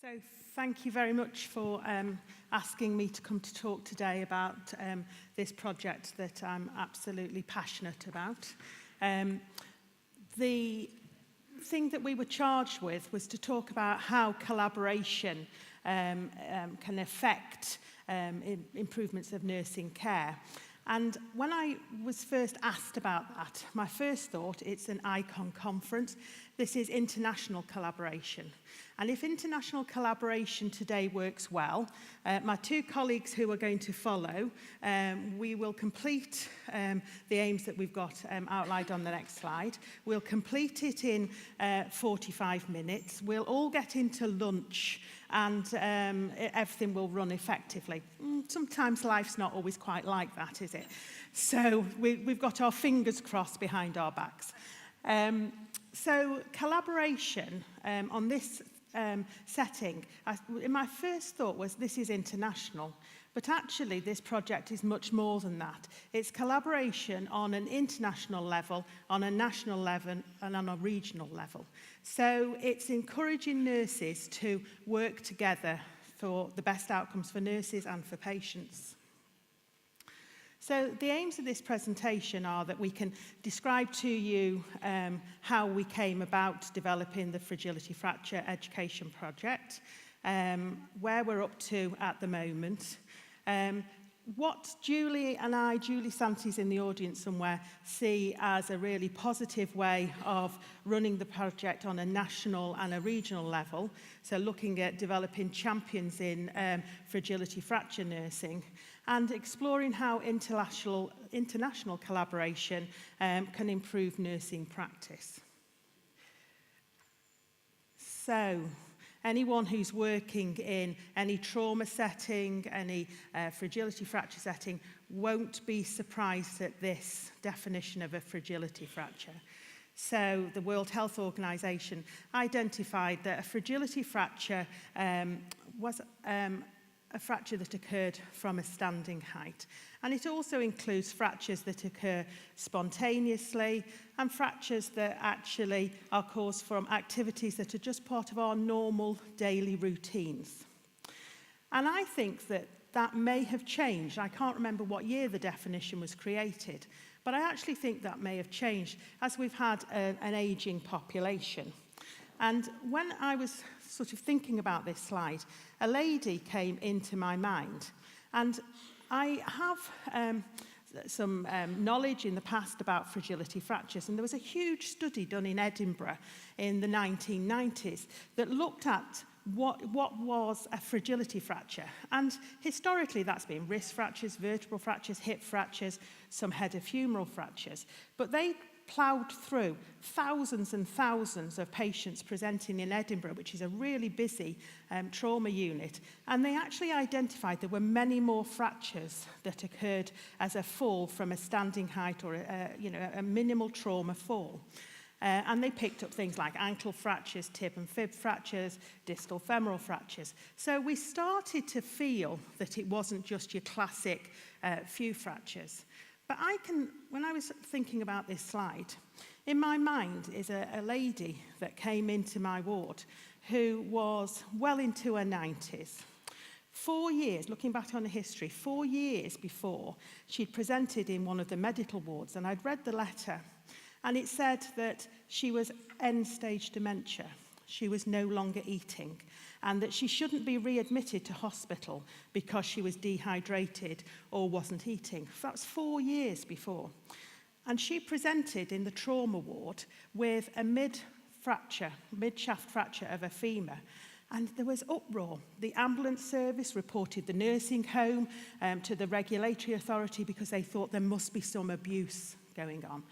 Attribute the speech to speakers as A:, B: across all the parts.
A: So thank you very much for asking me to come to talk today about this project that I'm absolutely passionate about. The thing that we were charged with was to talk about how collaboration can affect improvements of nursing care. And when I was first asked about that, my first thought, it's an ICON conference. This is international collaboration. And if international collaboration today works well, my two colleagues who are going to follow, we will complete the aims that we've got outlined on the next slide. We'll complete it in 45 minutes. We'll all get into lunch and everything will run effectively. Sometimes life's not always quite like that, is it? So we've got our fingers crossed behind our backs. So collaboration on this setting, my first thought was this is international, but actually this project is much more than that. It's collaboration on an international level, on a national level, and on a regional level. So it's encouraging nurses to work together for the best outcomes for nurses and for patients. So the aims of this presentation are that we can describe to you how we came about developing the Fragility Fracture Education Project, where we're up to at the moment, what Julie Santi's in the audience somewhere, see as a really positive way of running the project on a national and a regional level, so looking at developing champions in fragility fracture nursing, and exploring how international collaboration can improve nursing practice. So, anyone who's working in any trauma setting, any fragility fracture setting, won't be surprised at this definition of a fragility fracture. So the World Health Organization identified that a fragility fracture was a fracture that occurred from a standing height. And it also includes fractures that occur spontaneously and fractures that actually are caused from activities that are just part of our normal daily routines. And I think that that may have changed. I can't remember what year the definition was created, but I actually think that may have changed as we've had an aging population. And when I was sort of thinking about this slide, a lady came into my mind. And I have some knowledge in the past about fragility fractures. And there was a huge study done in Edinburgh in the 1990s that looked at what was a fragility fracture. And historically, that's been wrist fractures, vertebral fractures, hip fractures, some head of humeral fractures. But they ploughed through thousands and thousands of patients presenting in Edinburgh, which is a really busy trauma unit, and they actually identified there were many more fractures that occurred as a fall from a standing height or a minimal trauma fall. And they picked up things like ankle fractures, tib and fib fractures, distal femoral fractures. So we started to feel that it wasn't just your classic few fractures. But when I was thinking about this slide, in my mind is a lady that came into my ward who was well into her 90s. 4 years, looking back on the history, 4 years before, she'd presented in one of the medical wards, and I'd read the letter, and it said that she was end-stage dementia. She was no longer eating, and that she shouldn't be readmitted to hospital because she was dehydrated or wasn't eating. That was 4 years before. And she presented in the trauma ward with a mid-shaft fracture of a femur. And there was uproar. The ambulance service reported the nursing home to the regulatory authority because they thought there must be some abuse going on.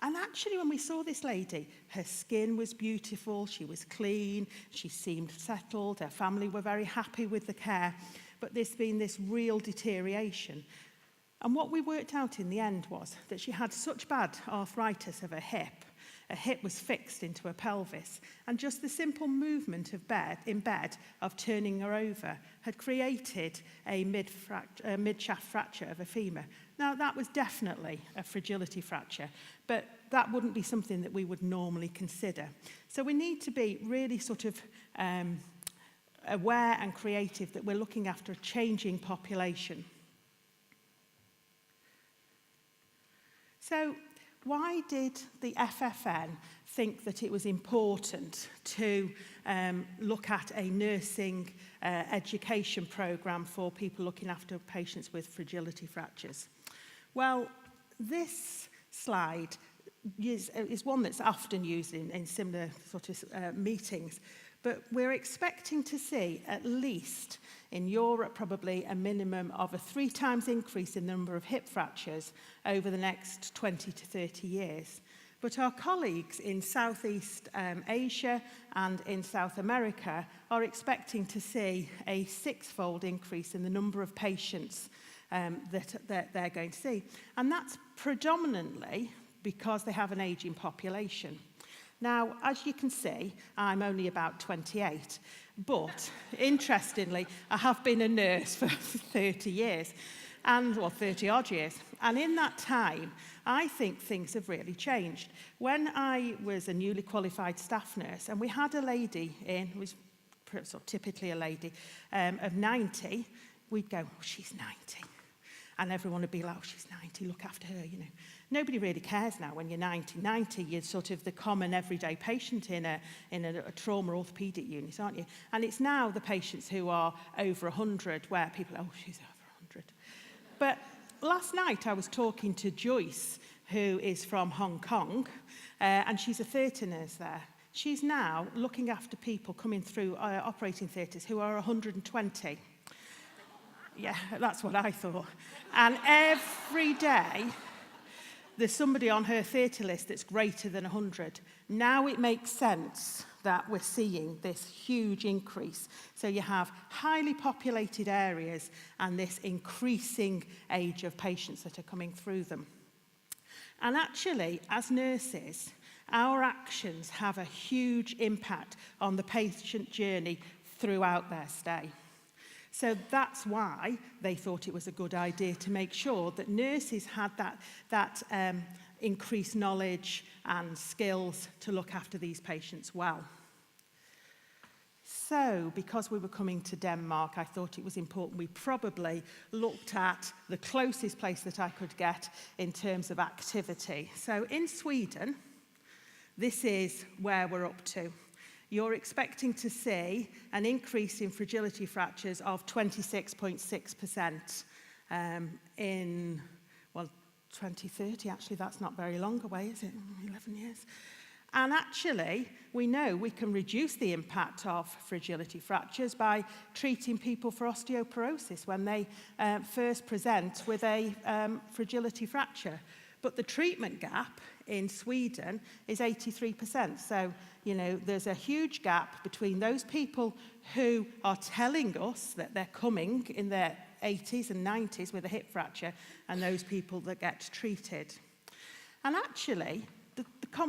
A: And actually, when we saw this lady, her skin was beautiful, she was clean, she seemed settled, her family were very happy with the care, but there's been this real deterioration. And what we worked out in the end was that she had such bad arthritis of her hip was fixed into her pelvis, and just the simple movement of in bed of turning her over had created a mid-shaft fracture of a femur. Now, that was definitely a fragility fracture, but that wouldn't be something that we would normally consider. So we need to be really sort of aware and creative that we're looking after a changing population. So why did the FFN think that it was important to look at a nursing education programme for people looking after patients with fragility fractures? Well, this slide is one that's often used in similar sort of meetings, but we're expecting to see at least in Europe probably a minimum of a 3 times increase in the number of hip fractures over the next 20 to 30 years. But our colleagues in Southeast Asia and in South America are expecting to see a 6-fold increase in the number of patients that they're going to see. And that's predominantly because they have an ageing population. Now, as you can see, I'm only about 28, but interestingly, I have been a nurse for 30 years, well, 30 odd years. And in that time, I think things have really changed. When I was a newly qualified staff nurse, and we had a lady in, who was sort of typically a lady of 90, we'd go, oh, she's 90. And everyone would be like, oh, she's 90, look after her, you know. Nobody really cares now when you're 90. 90, you're sort of the common everyday patient in a trauma orthopaedic unit, aren't you? And it's now the patients who are over 100 where people are, oh, she's over 100. But last night I was talking to Joyce, who is from Hong Kong, and she's a theatre nurse there. She's now looking after people coming through operating theatres who are 120. Yeah, that's what I thought. And every day, there's somebody on her theatre list that's greater than 100. Now it makes sense that we're seeing this huge increase. So you have highly populated areas and this increasing age of patients that are coming through them. And actually, as nurses, our actions have a huge impact on the patient journey throughout their stay. So that's why they thought it was a good idea to make sure that nurses had that increased knowledge and skills to look after these patients well. So, because we were coming to Denmark, I thought it was important we probably looked at the closest place that I could get in terms of activity. So in Sweden, this is where we're up to. You're expecting to see an increase in fragility fractures of 26.6% in, well, 2030. Actually, that's not very long away, is it? 11 years. And actually, we know we can reduce the impact of fragility fractures by treating people for osteoporosis when they first present with a fragility fracture. But the treatment gap in Sweden is 83%. So, you know, there's a huge gap between those people who are telling us that they're coming in their 80s and 90s with a hip fracture and those people that get treated. And actually,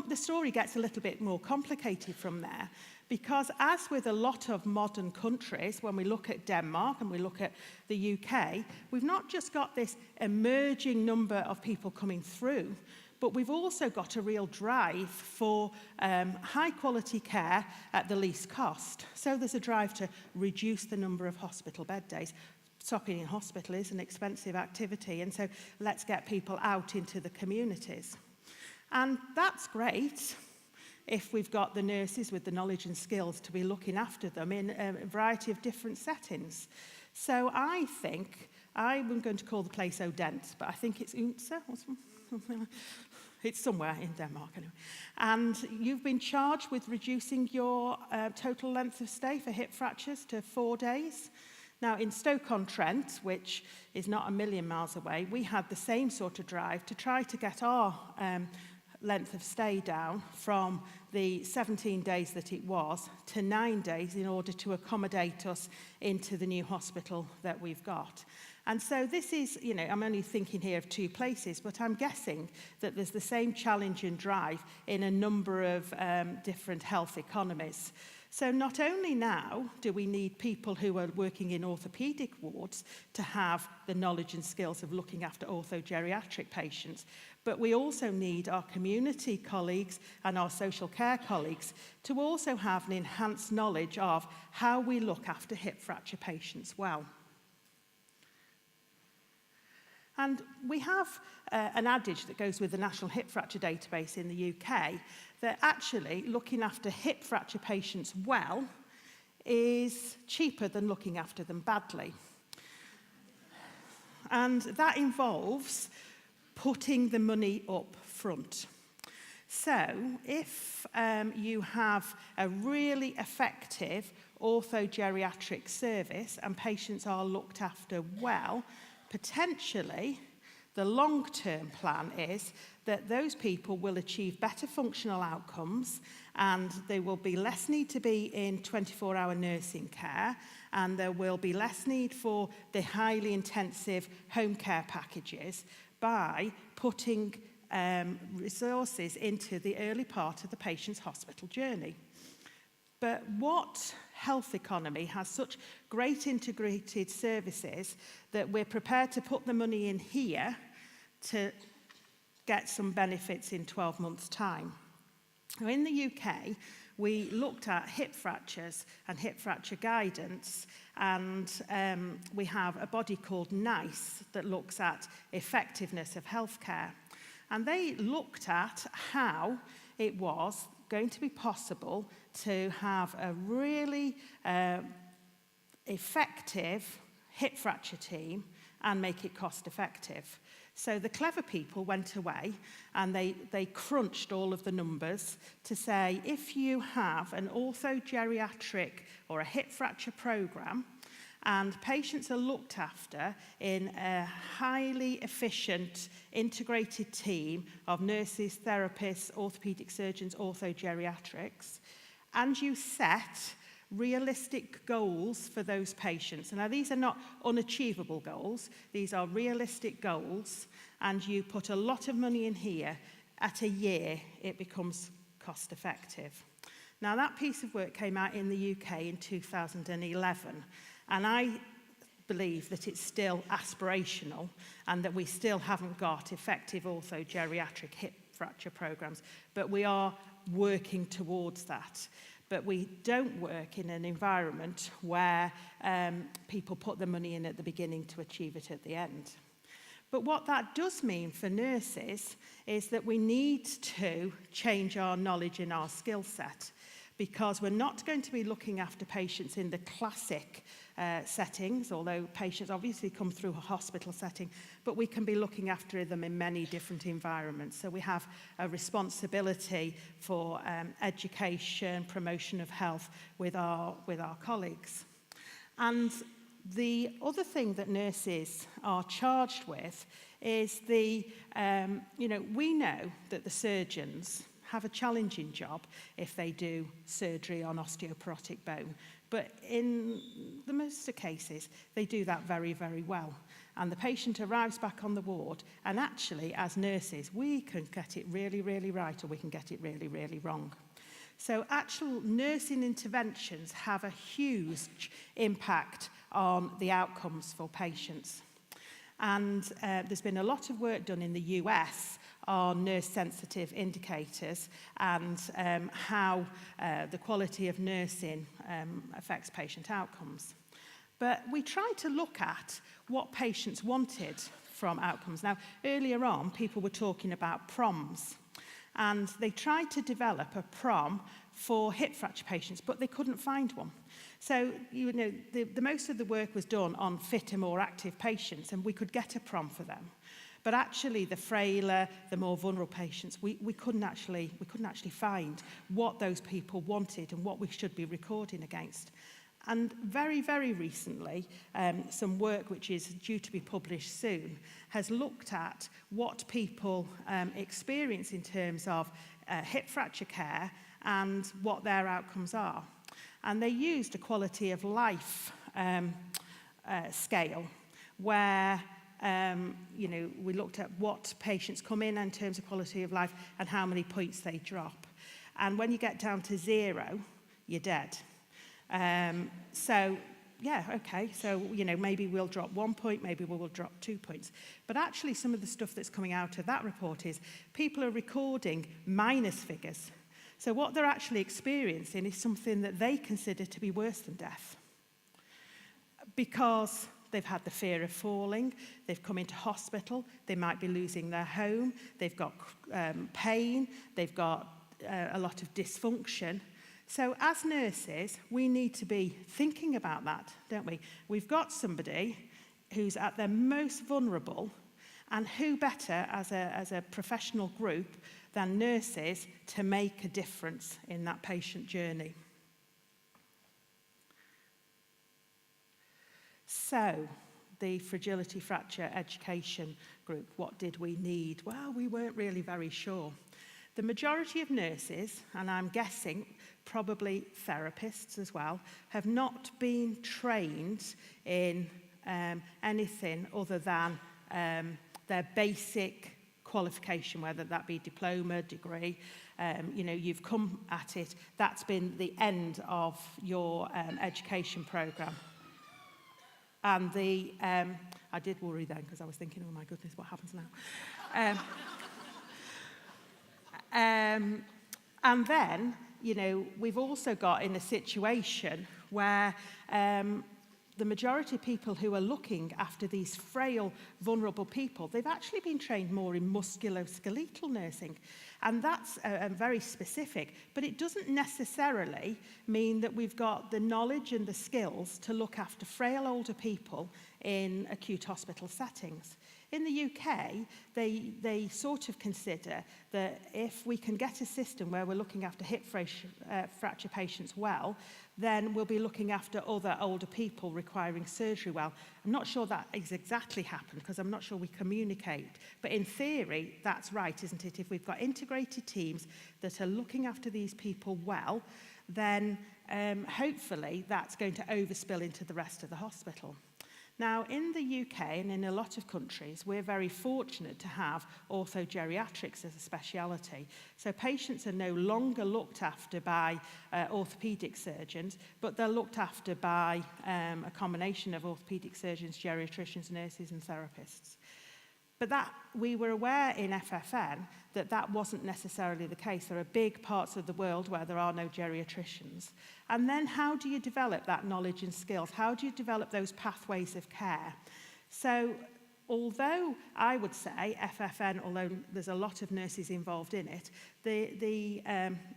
A: the story gets a little bit more complicated from there, because as with a lot of modern countries, when we look at Denmark and we look at the UK, we've not just got this emerging number of people coming through, but we've also got a real drive for high quality care at the least cost. So there's a drive to reduce the number of hospital bed days. Stopping in hospital is an expensive activity, and so let's get people out into the communities. And that's great if we've got the nurses with the knowledge and skills to be looking after them in a variety of different settings. So I think, I'm going to call the place Odense, but I think it's Odense or something. It's somewhere in Denmark anyway. And you've been charged with reducing your total length of stay for hip fractures to 4 days. Now, in Stoke-on-Trent, which is not a million miles away, we had the same sort of drive to try to get our length of stay down from the 17 days that it was to 9 days in order to accommodate us into the new hospital that we've got. And so this is, you know, I'm only thinking here of 2 places, but I'm guessing that there's the same challenge and drive in a number of different health economies. So not only now do we need people who are working in orthopaedic wards to have the knowledge and skills of looking after orthogeriatric patients, but we also need our community colleagues and our social care colleagues to also have an enhanced knowledge of how we look after hip fracture patients well. And we have an adage that goes with the National Hip Fracture Database in the UK that actually looking after hip fracture patients well is cheaper than looking after them badly. And that involves putting the money up front. So if you have a really effective orthogeriatric service and patients are looked after well, potentially the long-term plan is that those people will achieve better functional outcomes and there will be less need to be in 24-hour nursing care and there will be less need for the highly intensive home care packages by putting resources into the early part of the patient's hospital journey. But what health economy has such great integrated services that we're prepared to put the money in here to get some benefits in 12 months' time? Now, in the UK, we looked at hip fractures and hip fracture guidance, and we have a body called NICE that looks at effectiveness of healthcare. And they looked at how it was going to be possible to have a really effective hip fracture team and make it cost effective. So the clever people went away and they crunched all of the numbers to say if you have an orthogeriatric or a hip fracture program and patients are looked after in a highly efficient integrated team of nurses, therapists, orthopaedic surgeons, orthogeriatrics, and you set realistic goals for those patients. Now, these are not unachievable goals. These are realistic goals, and you put a lot of money in here. At a year, it becomes cost effective. Now, that piece of work came out in the UK in 2011, and I believe that it's still aspirational and that we still haven't got effective orthogeriatric hip fracture programs, but we are working towards that. But we don't work in an environment where people put the money in at the beginning to achieve it at the end. But what that does mean for nurses is that we need to change our knowledge and our skill set, because we're not going to be looking after patients in the classic settings, although patients obviously come through a hospital setting, but we can be looking after them in many different environments. So we have a responsibility for education, promotion of health with our colleagues. And the other thing that nurses are charged with is we know that the surgeons have a challenging job if they do surgery on osteoporotic bone. But in the most of cases, they do that very, very well. And the patient arrives back on the ward, and actually, as nurses, we can get it really, really right, or we can get it really, really wrong. So actual nursing interventions have a huge impact on the outcomes for patients. And there's been a lot of work done in the US on nurse-sensitive indicators and how the quality of nursing affects patient outcomes. But we tried to look at what patients wanted from outcomes. Now, earlier on, people were talking about PROMs, and they tried to develop a PROM for hip fracture patients, but they couldn't find one. So, the most of the work was done on fitter, more active patients, and we could get a PROM for them. But actually, the frailer, the more vulnerable patients, we couldn't actually find what those people wanted and what we should be recording against. And very, very recently, some work which is due to be published soon has looked at what people experience in terms of hip fracture care and what their outcomes are. And they used a quality of life scale where we looked at what patients come in terms of quality of life and how many points they drop. And when you get down to 0, you're dead. So, yeah, okay, so, maybe we'll drop 1 point, maybe we'll drop 2 points. But actually, some of the stuff that's coming out of that report is people are recording minus figures. So what they're actually experiencing is something that they consider to be worse than death. Because they've had the fear of falling, they've come into hospital, they might be losing their home, they've got pain, they've got a lot of dysfunction. So as nurses, we need to be thinking about that, don't we? We've got somebody who's at their most vulnerable, and who better as a professional group than nurses to make a difference in that patient journey. So, the Fragility Fracture Education Group, what did we need? Well, we weren't really very sure. The majority of nurses, and I'm guessing probably therapists as well, have not been trained in anything other than their basic qualification, whether that be diploma, degree. You've come at it. That's been the end of your education programme. And I did worry then, because I was thinking, oh my goodness, what happens now? And then, we've also got in a situation where the majority of people who are looking after these frail, vulnerable people, they've actually been trained more in musculoskeletal nursing. And that's very specific, but it doesn't necessarily mean that we've got the knowledge and the skills to look after frail older people in acute hospital settings. In the UK, they sort of consider that if we can get a system where we're looking after hip fracture patients well, then we'll be looking after other older people requiring surgery well. I'm not sure that is exactly happened, because I'm not sure we communicate. But in theory, that's right, isn't it? If we've got integrated teams that are looking after these people well, then hopefully that's going to overspill into the rest of the hospital. Now, in the UK and in a lot of countries, we're very fortunate to have orthogeriatrics as a speciality. So patients are no longer looked after by orthopaedic surgeons, but they're looked after by a combination of orthopaedic surgeons, geriatricians, nurses and therapists. But that we were aware in FFN that wasn't necessarily the case. There are big parts of the world where there are no geriatricians. And then how do you develop that knowledge and skills? How do you develop those pathways of care? So although I would say FFN, although there's a lot of nurses involved in it, the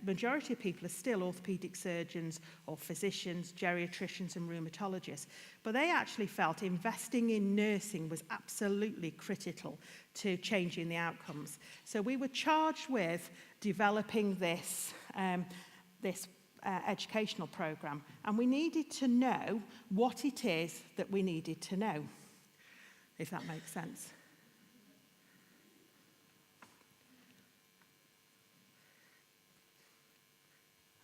A: majority of people are still orthopaedic surgeons or physicians, geriatricians and rheumatologists. But they actually felt investing in nursing was absolutely critical to changing the outcomes. So we were charged with developing this educational programme, and we needed to know what it is that we needed to know, if that makes sense.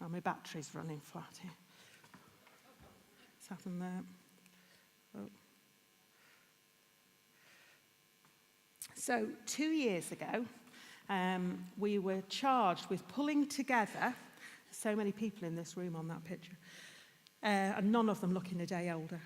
A: Oh, my battery's running flat here. What's happened there? Oh. So 2 years ago, we were charged with pulling together, so many people in this room on that picture, and none of them looking a day older.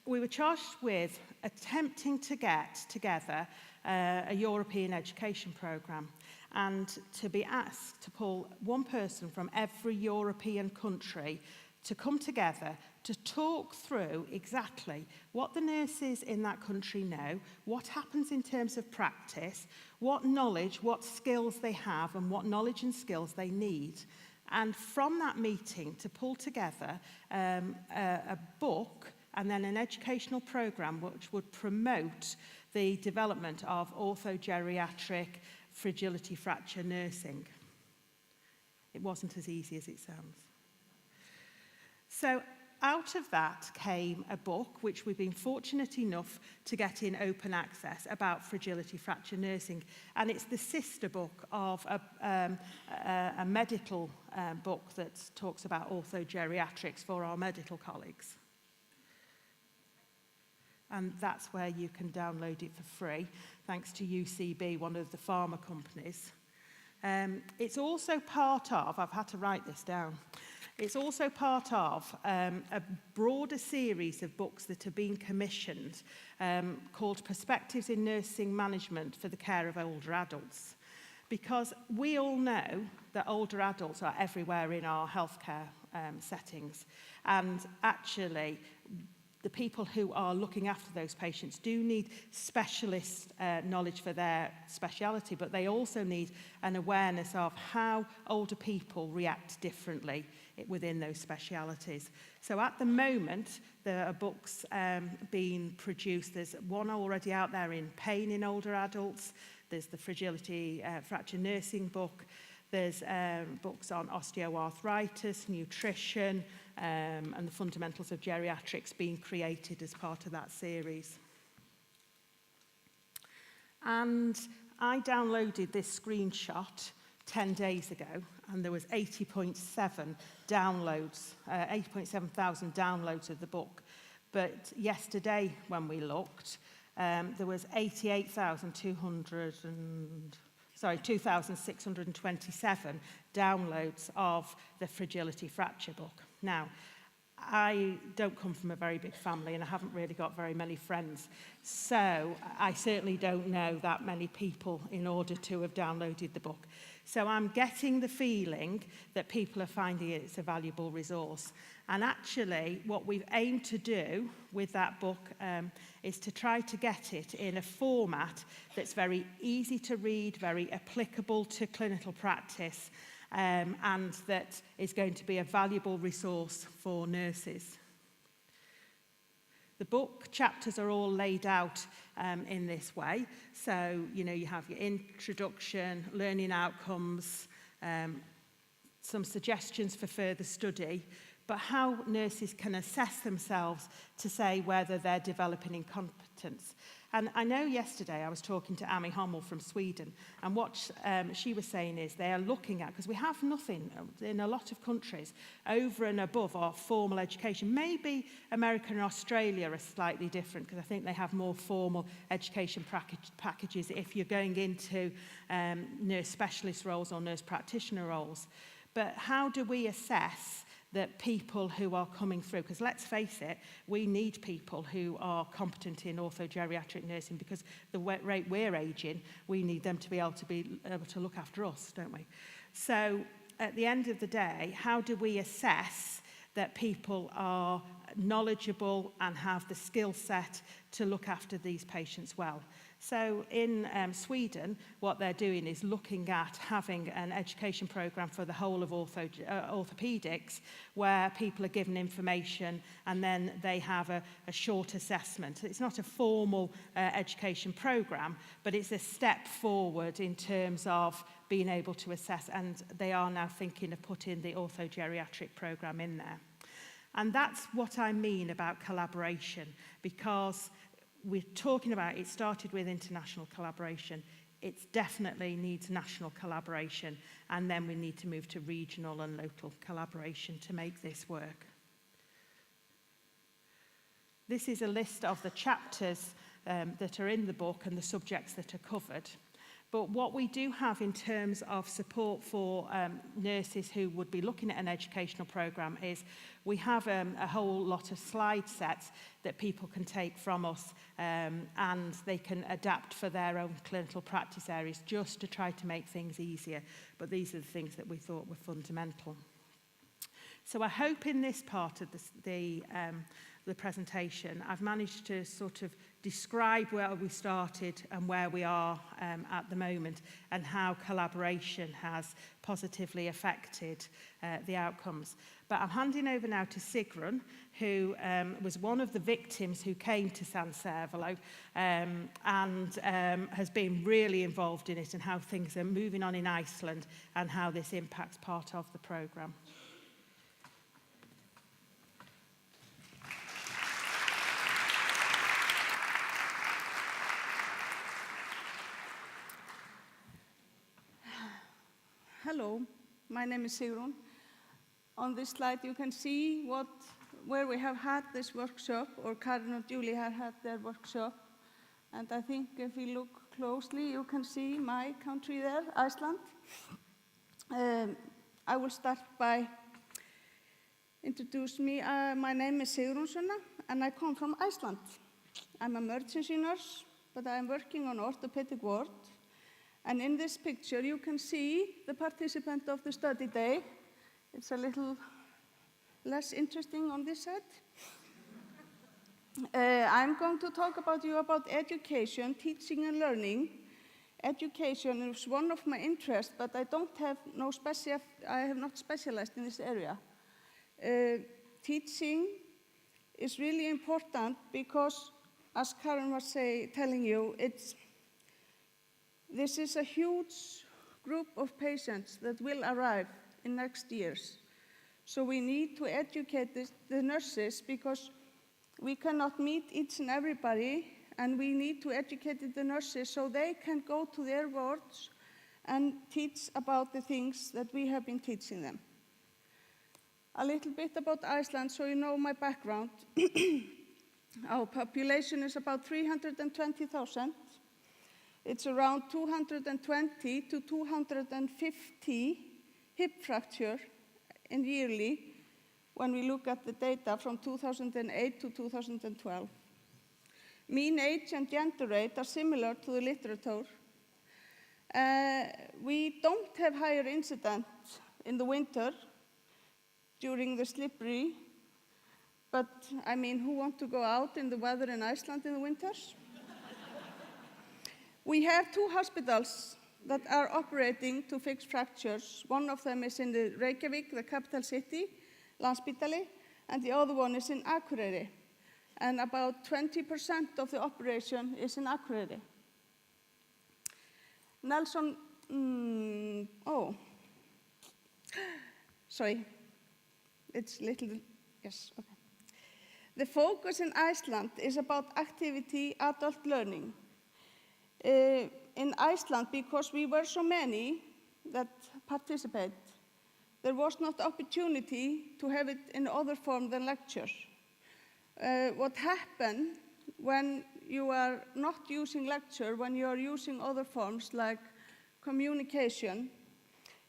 A: We were charged with attempting to get together a European education programme, and to be asked to pull one person from every European country to come together to talk through exactly what the nurses in that country know, what happens in terms of practice, what knowledge, what skills they have, and what knowledge and skills they need. And from that meeting to pull together a book and then an educational programme which would promote the development of orthogeriatric fragility fracture nursing. It wasn't as easy as it sounds. So out of that came a book which we've been fortunate enough to get in open access about fragility fracture nursing, and it's the sister book of a medical book that talks about orthogeriatrics for our medical colleagues. And that's where you can download it for free, thanks to UCB, one of the pharma companies, It's also part of, I've had to write this down, it's also part of a broader series of books that have been commissioned called Perspectives in Nursing Management for the Care of Older Adults. Because we all know that older adults are everywhere in our healthcare settings. And actually, the people who are looking after those patients do need specialist knowledge for their speciality, but they also need an awareness of how older people react differently within those specialities. So at the moment, there are books being produced. There's one already out there in pain in older adults. There's the Fragility Fracture Nursing book. There's books on osteoarthritis, nutrition, and the fundamentals of geriatrics being created as part of that series. And I downloaded this screenshot 10 days ago, and there was 80.7 downloads, 80.7 thousand downloads of the book. But yesterday, when we looked, there was 2,627 downloads of the Fragility Fracture book. Now, I don't come from a very big family and I haven't really got very many friends. So I certainly don't know that many people in order to have downloaded the book. So I'm getting the feeling that people are finding it's a valuable resource. And actually, what we've aimed to do with that book is to try to get it in a format that's very easy to read, very applicable to clinical practice, and that is going to be a valuable resource for nurses. The book chapters are all laid out in this way. So, you have your introduction, learning outcomes, some suggestions for further study, but how nurses can assess themselves to say whether they're developing in competence. And I know yesterday I was talking to Amy Hommel from Sweden, and what she was saying is they are looking at, because we have nothing in a lot of countries over and above our formal education. Maybe America and Australia are slightly different, because I think they have more formal education packages if you're going into nurse specialist roles or nurse practitioner roles. But how do we assess that people who are coming through, because let's face it, we need people who are competent in orthogeriatric nursing, because the rate we're aging, we need them to be able to look after us, don't we? So at the end of the day, how do we assess that people are knowledgeable and have the skill set to look after these patients well? So in Sweden, what they're doing is looking at having an education program for the whole of orthopedics, where people are given information and then they have a short assessment. It's not a formal education program, but it's a step forward in terms of being able to assess, and they are now thinking of putting the orthogeriatric program in there. And that's what I mean about collaboration, because we're talking about it started with international collaboration. It definitely needs national collaboration, and then we need to move to regional and local collaboration to make this work. This is a list of the chapters that are in the book and the subjects that are covered. But what we do have in terms of support for nurses who would be looking at an educational program is we have a whole lot of slide sets that people can take from us, and they can adapt for their own clinical practice areas just to try to make things easier. But these are the things that we thought were fundamental. So I hope in this part of the presentation, I've managed to sort of describe where we started and where we are at the moment, and how collaboration has positively affected the outcomes. But I'm handing over now to Sigrun, who was one of the victims who came to San Servalo and has been really involved in it, and how things are moving on in Iceland and how this impacts part of the programme.
B: Hello, my name is Sigrun. On this slide you can see where we have had this workshop, or Karin and Julie have had their workshop. And I think if you look closely, you can see my country there, Iceland. I will start by introduce me. My name is Sigrún Sunna, and I come from Iceland. I'm an emergency nurse, but I'm working on orthopedic ward. And in this picture, you can see the participant of the study day. It's a little less interesting on this side. I'm going to talk about education, teaching and learning. Education is one of my interests, but I have not specialized in this area. Teaching is really important because, as Karen was telling you, this is a huge group of patients that will arrive in next years. So we need to educate the nurses because we cannot meet each and everybody, and we need to educate the nurses so they can go to their wards and teach about the things that we have been teaching them. A little bit about Iceland, so you know my background. Our population is about 320,000. It's around 220 to 250 hip fracture in yearly when we look at the data from 2008 to 2012. Mean age and gender rate are similar to the literature. We don't have higher incidence in the winter during the slippery, but I mean, who want to go out in the weather in Iceland in the winters? We have 2 hospitals that are operating to fix fractures. One of them is in the Reykjavík, the capital city, Landspítali, and the other one is in Akureyri. And about 20% of the operation is in Akureyri. Nelson, sorry, it's little, yes, okay. The focus in Iceland is about activity adult learning. In Iceland, because we were so many that participate, there was not opportunity to have it in other form than lecture. What happened when you are not using lecture, when you are using other forms like communication,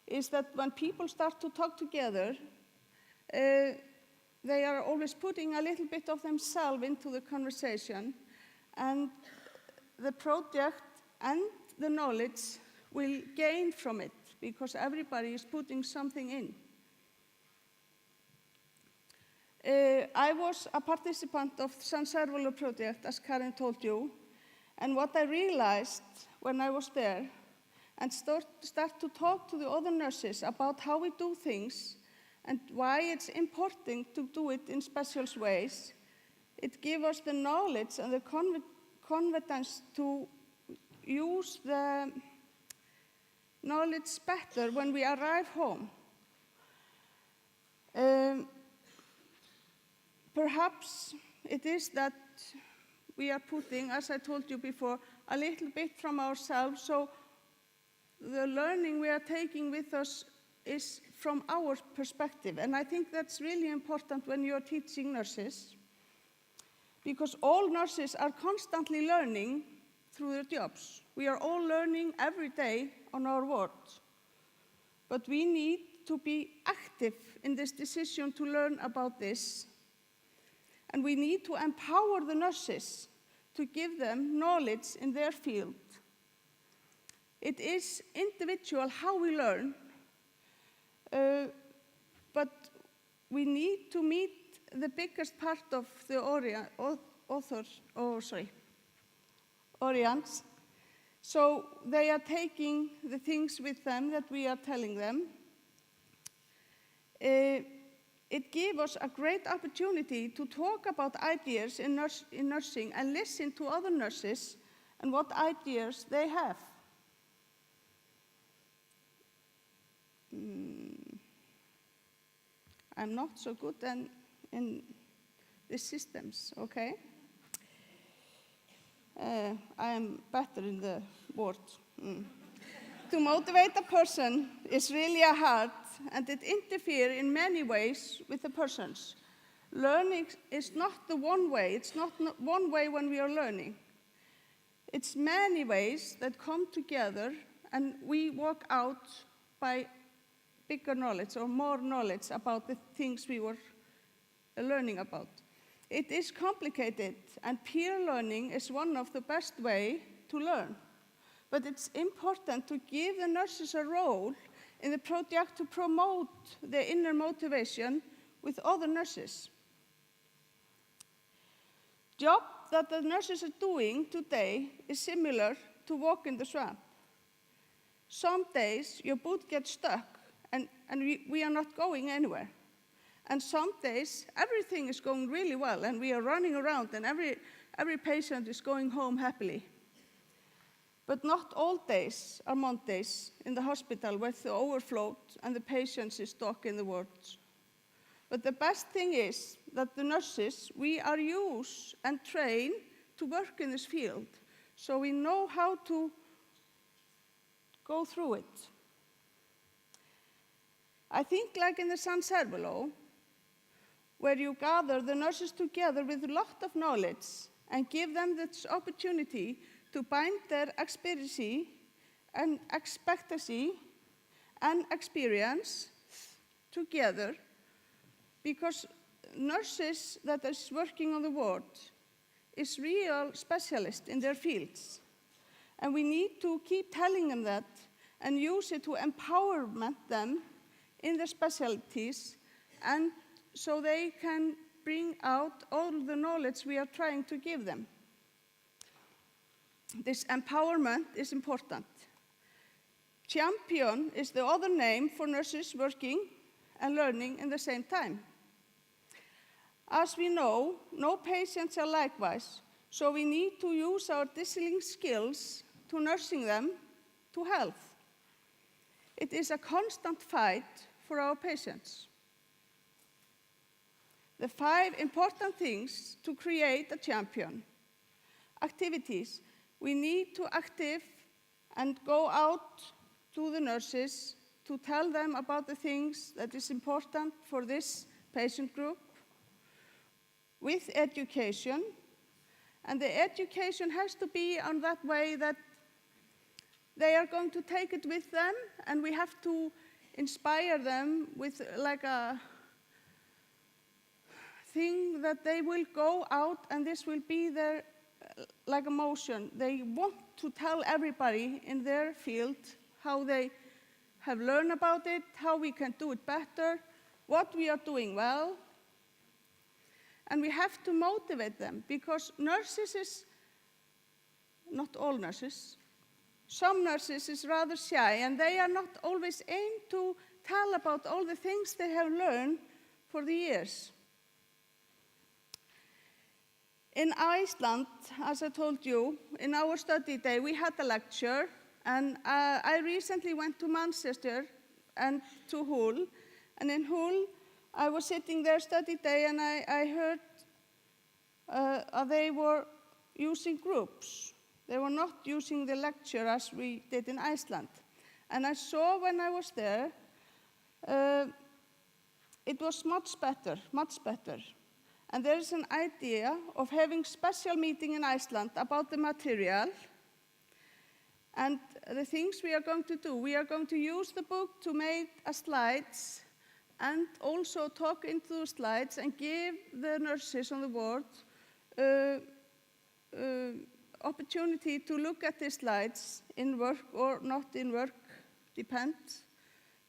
B: is that when people start to talk together, they are always putting a little bit of themselves into the conversation, and the project and the knowledge will gain from it because everybody is putting something in. I was a participant of San Servolo project, as Karen told you, and what I realized when I was there and start to talk to the other nurses about how we do things and why it's important to do it in special ways, it gives us the knowledge and the confidence to use the knowledge better when we arrive home. Perhaps it is that we are putting, as I told you before, a little bit from ourselves, so the learning we are taking with us is from our perspective. And I think that's really important when you're teaching nurses, because all nurses are constantly learning through their jobs. We are all learning every day on our wards. But we need to be active in this decision to learn about this. And we need to empower the nurses to give them knowledge in their field. It is individual how we learn, but we need to meet the biggest part of the audience. So they are taking the things with them that we are telling them. It gave us a great opportunity to talk about ideas in nursing and listen to other nurses and what ideas they have. I'm not so good in the systems, okay? I am better in the word. To motivate a person is really hard, and it interferes in many ways with the persons. Learning is not the one way. It's not one way when we are learning. It's many ways that come together, and we work out by bigger knowledge or more knowledge about the things we were learning about. It is complicated, and peer learning is one of the best ways to learn. But it's important to give the nurses a role in the project to promote the inner motivation with other nurses. Job that the nurses are doing today is similar to walk in the swamp. Some days your boot gets stuck and we are not going anywhere. And some days everything is going really well and we are running around and every patient is going home happily. But not all days are Mondays in the hospital with the overflow and the patients is stuck in the wards. But the best thing is that the nurses, we are used and trained to work in this field, so we know how to go through it. I think like in the San Servolo, where you gather the nurses together with a lot of knowledge and give them this opportunity to bind their experience and expectancy and experience together, because nurses that is working on the ward is real specialists in their fields. And we need to keep telling them that and use it to empowerment them in their specialties, and so they can bring out all the knowledge we are trying to give them. This empowerment is important. Champion is the other name for nurses working and learning in the same time. As we know, no patients are likewise, so we need to use our distilling skills to nursing them to health. It is a constant fight for our patients. The 5 important things to create a champion. Activities. We need to active and go out to the nurses to tell them about the things that is important for this patient group. With education, and the education has to be on that way that they are going to take it with them, and we have to inspire them with like a thing that they will go out and this will be their like emotion. They want to tell everybody in their field how they have learned about it, how we can do it better, what we are doing well. And we have to motivate them, because nurses is, not all nurses, some nurses is rather shy and they are not always aimed to tell about all the things they have learned for the years. In Iceland, as I told you, in our study day, we had a lecture, and I recently went to Manchester and to Hull, and in Hull, I was sitting there study day, and I heard they were using groups. They were not using the lecture as we did in Iceland. And I saw when I was there, it was much better, much better. And there is an idea of having special meeting in Iceland about the material and the things we are going to do. We are going to use the book to make slides and also talk into the slides and give the nurses on the ward opportunity to look at the slides in work or not in work, depends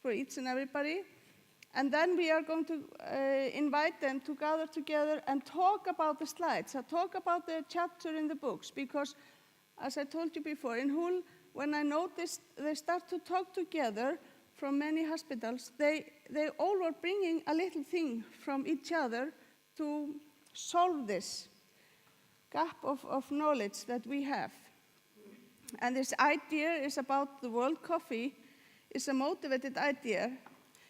B: for each and everybody. And then we are going to invite them to gather together and talk about the slides, talk about the chapter in the books, because as I told you before, in Hull, when I noticed they start to talk together from many hospitals, they all were bringing a little thing from each other to solve this gap of knowledge that we have. And this idea is about the World Coffee. It's a motivated idea.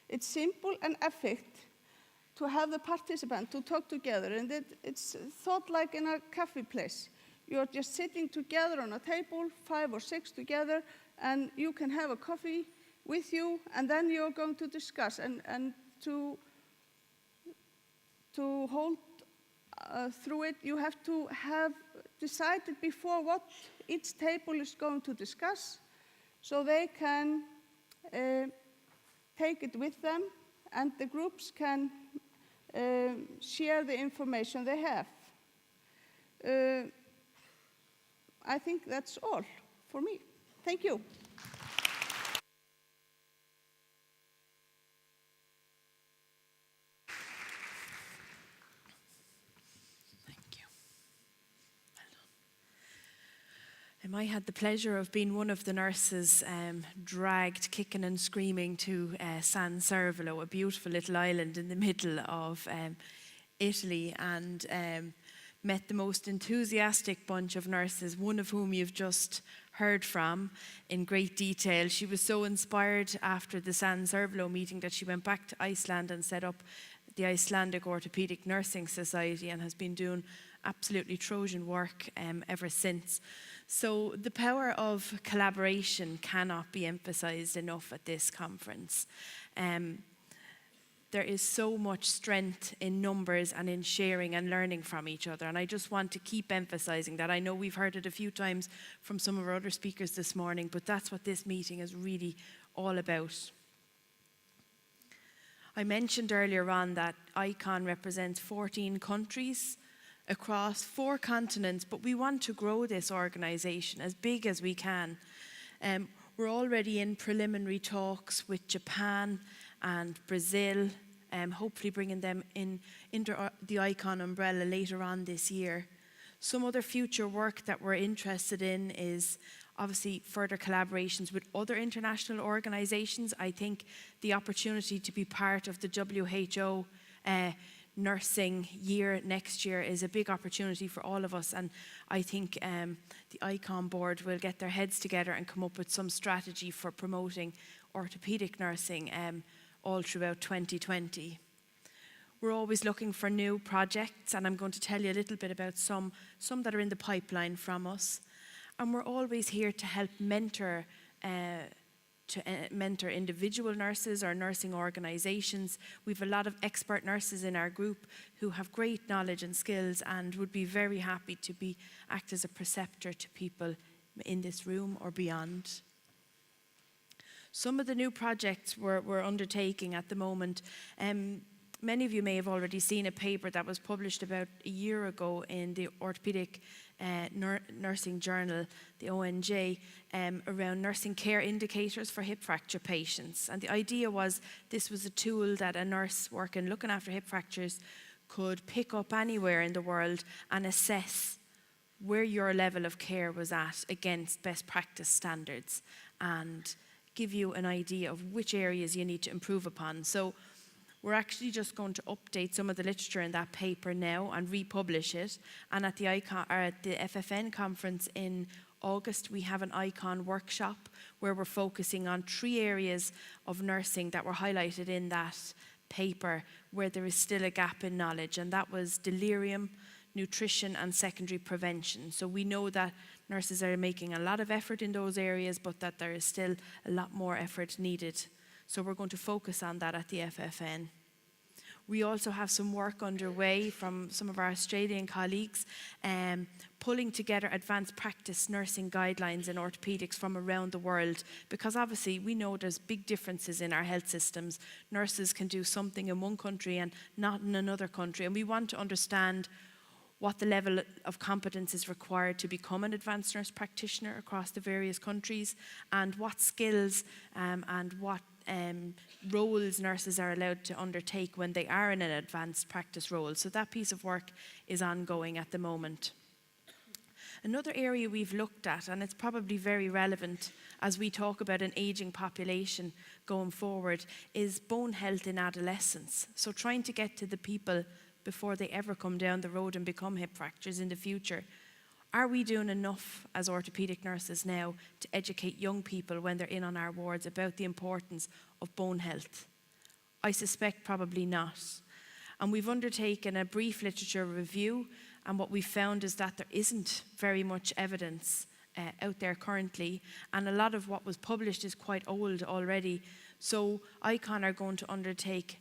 B: It's simple and effective to have the participants to talk together, and it's thought like in a cafe place. You're just sitting together on a table, 5 or 6 together, and you can have a coffee with you, and then you're going to discuss and to hold through it. You have to have decided before what each table is going to discuss, so they can take it with them, and the groups can share the information they have. I think that's all for me. Thank you.
C: I had the pleasure of being one of the nurses dragged kicking and screaming to San Servolo, a beautiful little island in the middle of Italy, and met the most enthusiastic bunch of nurses, one of whom you've just heard from in great detail. She was so inspired after the San Servolo meeting that she went back to Iceland and set up the Icelandic Orthopedic Nursing Society and has been doing absolutely Trojan work ever since. So the power of collaboration cannot be emphasized enough at this conference. There is so much strength in numbers and in sharing and learning from each other. And I just want to keep emphasizing that. I know we've heard it a few times from some of our other speakers this morning, but that's what this meeting is really all about. I mentioned earlier on that ICON represents 14 countries across 4 continents, but we want to grow this organization as big as we can. We're already in preliminary talks with Japan and Brazil, hopefully bringing them in under the ICON umbrella later on this year. Some other future work that we're interested in is obviously further collaborations with other international organizations. I think the opportunity to be part of the WHO nursing year next year is a big opportunity for all of us, and I think the ICON board will get their heads together and come up with some strategy for promoting orthopedic nursing all throughout 2020. We're always looking for new projects, and I'm going to tell you a little bit about some that are in the pipeline from us. And we're always here to help mentor individual nurses or nursing organizations. We have a lot of expert nurses in our group who have great knowledge and skills and would be very happy to act as a preceptor to people in this room or beyond. Some of the new projects we're undertaking at the moment, many of you may have already seen a paper that was published about a year ago in the Orthopedic Nursing Journal, the ONJ, around nursing care indicators for hip fracture patients. And the idea was this was a tool that a nurse looking after hip fractures could pick up anywhere in the world and assess where your level of care was at against best practice standards and give you an idea of which areas you need to improve upon. So we're actually just going to update some of the literature in that paper now and republish it. And at the FFN conference in August, we have an ICON workshop where we're focusing on 3 areas of nursing that were highlighted in that paper where there is still a gap in knowledge, and that was delirium, nutrition, and secondary prevention. So we know that nurses are making a lot of effort in those areas, but that there is still a lot more effort needed. So we're going to focus on that at the FFN. We also have some work underway from some of our Australian colleagues, pulling together advanced practice nursing guidelines in orthopedics from around the world, because obviously we know there's big differences in our health systems. Nurses can do something in one country and not in another country, and we want to understand what the level of competence is required to become an advanced nurse practitioner across the various countries, and what skills and what roles nurses are allowed to undertake when they are in an advanced practice role. So that piece of work is ongoing at the moment. Another area we've looked at, and it's probably very relevant as we talk about an aging population going forward, is bone health in adolescence. So trying to get to the people before they ever come down the road and become hip fractures in the future. Are we doing enough as orthopedic nurses now to educate young people when they're in on our wards about the importance of bone health? I suspect probably not. And we've undertaken a brief literature review, and what we found is that there isn't very much evidence out there currently, and a lot of what was published is quite old already. So ICON are going to undertake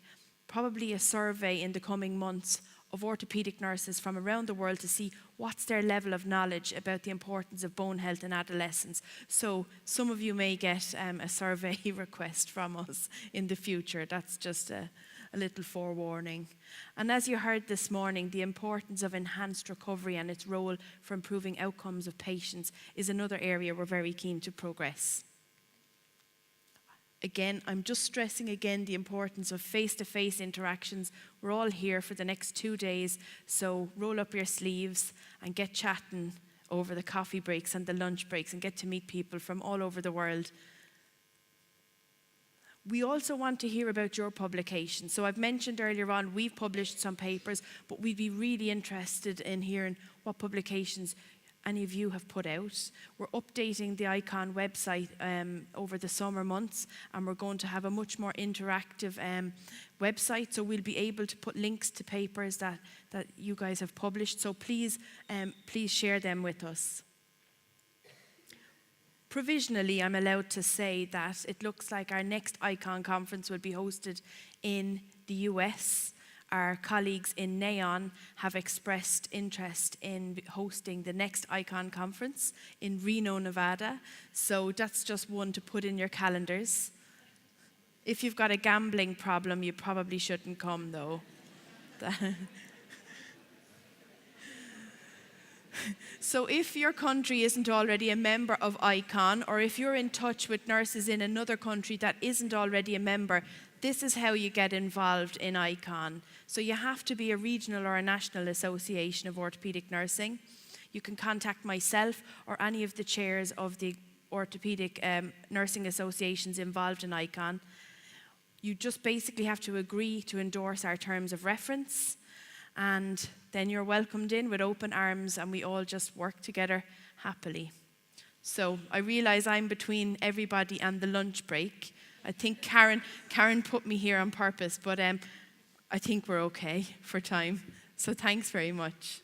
C: probably a survey in the coming months of orthopedic nurses from around the world to see what's their level of knowledge about the importance of bone health in adolescents. So some of you may get a survey request from us in the future. That's just a little forewarning. And as you heard this morning, the importance of enhanced recovery and its role for improving outcomes of patients is another area we're very keen to progress. Again, I'm just stressing again the importance of face-to-face interactions. We're all here for the next 2 days, so roll up your sleeves and get chatting over the coffee breaks and the lunch breaks and get to meet people from all over the world. We also want to hear about your publications. So I've mentioned earlier on, we've published some papers, but we'd be really interested in hearing what publications any of you have put out. We're updating the ICON website over the summer months, and we're going to have a much more interactive website, so we'll be able to put links to papers that you guys have published. So please share them with us. Provisionally, I'm allowed to say that it looks like our next ICON conference will be hosted in the US. Our colleagues in NEON have expressed interest in hosting the next ICON conference in Reno, Nevada. So that's just one to put in your calendars. If you've got a gambling problem, you probably shouldn't come, though. So if your country isn't already a member of ICON, or if you're in touch with nurses in another country that isn't already a member, this is how you get involved in ICON. So you have to be a regional or a national association of orthopedic nursing. You can contact myself or any of the chairs of the orthopedic nursing associations involved in ICON. You just basically have to agree to endorse our terms of reference, and then you're welcomed in with open arms, and we all just work together happily. So I realize I'm between everybody and the lunch break. I think Karen put me here on purpose, but I think we're okay for time. So thanks very much.